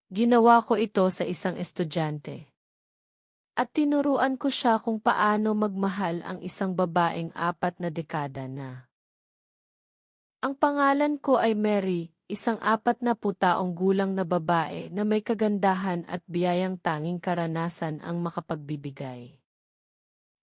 Ginawa ko ito sa isang estudyante. At tinuruan ko siya kung paano magmahal ang isang babaeng 4 na dekada na. Ang pangalan ko ay Mary, isang 40 taong gulang na babae na may kagandahan at biyayang tanging karanasan ang makapagbibigay.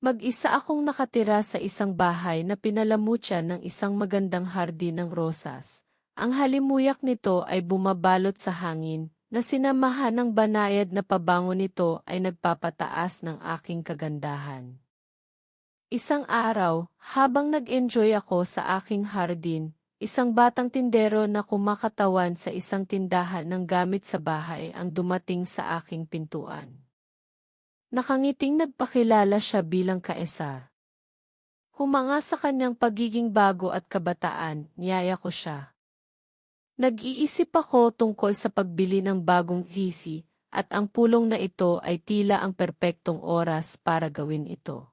Mag-isa akong nakatira sa isang bahay na pinalamutyan ng isang magandang hardin ng rosas. Ang halimuyak nito ay bumabalot sa hangin, na sinamahan ng banayad na pabango nito ay nagpapataas ng aking kagandahan. Isang araw, habang nag-enjoy ako sa aking hardin, isang batang tindero na kumakatawan sa isang tindahan ng gamit sa bahay ang dumating sa aking pintuan. Nakangiting nagpakilala siya bilang Caesar. Humanga sa kanyang pagiging bago at kabataan, niyaya ko siya. Nag-iisip ako tungkol sa pagbili ng bagong PC, at ang pulong na ito ay tila ang perpektong oras para gawin ito.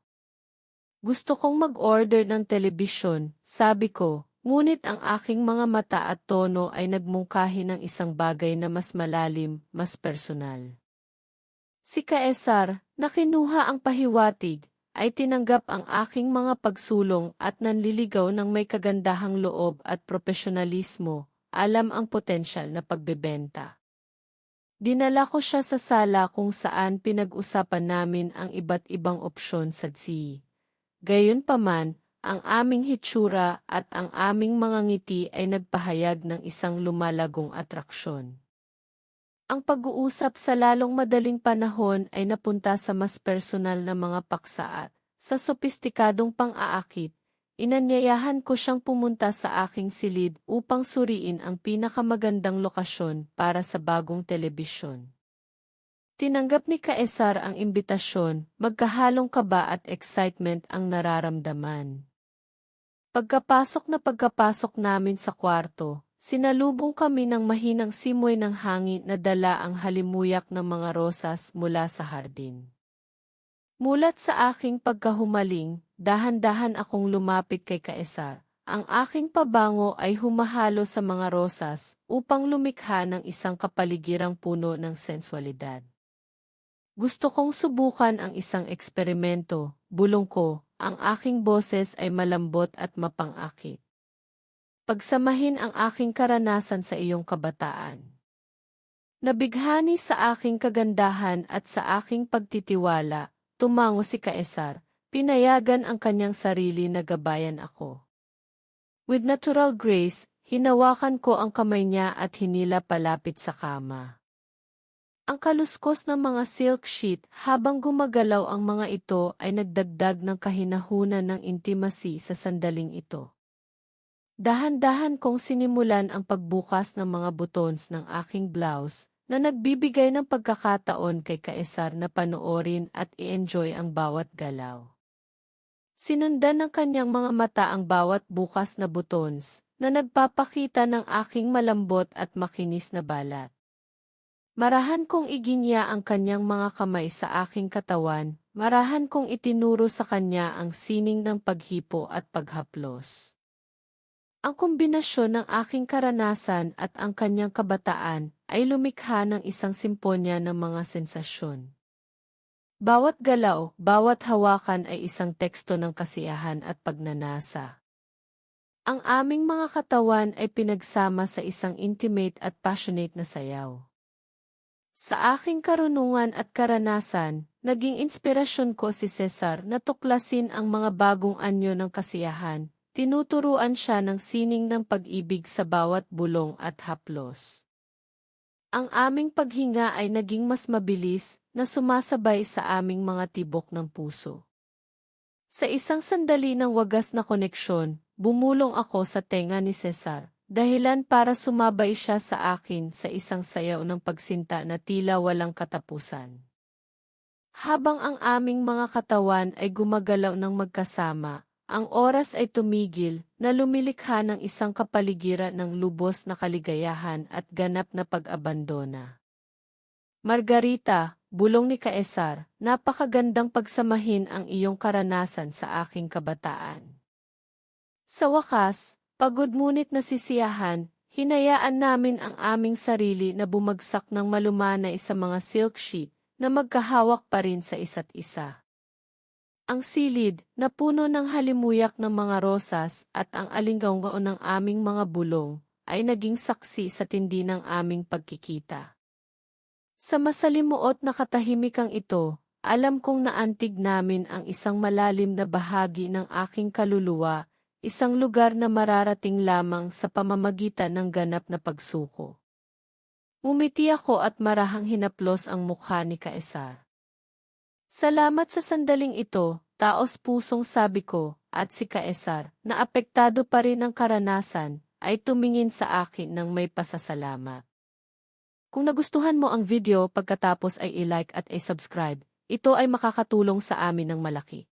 Gusto kong mag-order ng telebisyon, sabi ko, ngunit ang aking mga mata at tono ay nagmungkahi ng isang bagay na mas malalim, mas personal. Si Caesar, na kinuha ang pahiwatig, ay tinanggap ang aking mga pagsulong at nanliligaw ng may kagandahang loob at profesionalismo, alam ang potensyal na pagbebenta. Dinala ko siya sa sala kung saan pinag-usapan namin ang iba't ibang opsyon sa TSI. Gayunpaman, ang aming hitsura at ang aming mga ngiti ay nagpahayag ng isang lumalagong atraksyon. Ang pag-uusap sa lalong madaling panahon ay napunta sa mas personal na mga paksa at, sa sopistikadong pang-aakit, inanyayahan ko siyang pumunta sa aking silid upang suriin ang pinakamagandang lokasyon para sa bagong telebisyon. Tinanggap ni Caesar ang imbitasyon, magkahalong kaba at excitement ang nararamdaman. Pagkapasok namin sa kwarto, sinalubong kami ng mahinang simoy ng hangin na dala ang halimuyak ng mga rosas mula sa hardin. Mulat sa aking pagkahumaling, dahan-dahan akong lumapit kay Caesar. Ang aking pabango ay humahalo sa mga rosas upang lumikha ng isang kapaligirang puno ng sensualidad. Gusto kong subukan ang isang eksperimento, bulong ko, ang aking boses ay malambot at mapang-akit. Pagsamahin ang aking karanasan sa iyong kabataan. Nabighani sa aking kagandahan at sa aking pagtitiwala, tumango si Caesar, pinayagan ang kanyang sarili na gabayan ako. With natural grace, hinawakan ko ang kamay niya at hinila palapit sa kama. Ang kaluskos ng mga silk sheet habang gumagalaw ang mga ito ay nagdagdag ng kahinahunan ng intimacy sa sandaling ito. Dahan-dahan kong sinimulan ang pagbukas ng mga buttons ng aking blouse, na nagbibigay ng pagkakataon kay Caesar na panoorin at i-enjoy ang bawat galaw. Sinundan ng kanyang mga mata ang bawat bukas na buttons, na nagpapakita ng aking malambot at makinis na balat. Marahan kong iginya ang kanyang mga kamay sa aking katawan, marahan kong itinuro sa kanya ang sining ng paghipo at paghaplos. Ang kombinasyon ng aking karanasan at ang kanyang kabataan ay lumikha ng isang simponya ng mga sensasyon. Bawat galaw, bawat hawakan ay isang teksto ng kasiyahan at pagnanasa. Ang aming mga katawan ay pinagsama sa isang intimate at passionate na sayaw. Sa aking karunungan at karanasan, naging inspirasyon ko si Cesar na tuklasin ang mga bagong anyo ng kasiyahan. Tinuturuan siya ng sining ng pag-ibig sa bawat bulong at haplos. Ang aming paghinga ay naging mas mabilis, na sumasabay sa aming mga tibok ng puso. Sa isang sandali ng wagas na koneksyon, bumulong ako sa tenga ni Cesar, dahilan para sumabay siya sa akin sa isang sayaw ng pagsinta na tila walang katapusan. Habang ang aming mga katawan ay gumagalaw ng magkasama, ang oras ay tumigil, na lumilikha ng isang kapaligiran ng lubos na kaligayahan at ganap na pag-abandona. Margarita, bulong ni Caesar, napakagandang pagsamahin ang iyong karanasan sa aking kabataan. Sa wakas, pagod ngunit nasisiyahan, Hinayaan namin ang aming sarili na bumagsak ng malumanay sa mga silk sheet na magkahawak pa rin sa isa't isa. Ang silid, na puno ng halimuyak ng mga rosas at ang alinggaw ng aming mga bulong, ay naging saksi sa tindi ng aming pagkikita. Sa masalimuot na katahimikang ito, alam kong naantig namin ang isang malalim na bahagi ng aking kaluluwa, isang lugar na mararating lamang sa pamamagitan ng ganap na pagsuko. Umiti ako at marahang hinaplos ang mukha ni Caesar. Salamat sa sandaling ito, taos-pusong sabi ko, at si Caesar, na apektado pa rin ang karanasan, ay tumingin sa akin ng may pasasalamat. Kung nagustuhan mo ang video pagkatapos ay i-like at i-subscribe, ito ay makakatulong sa amin ng malaki.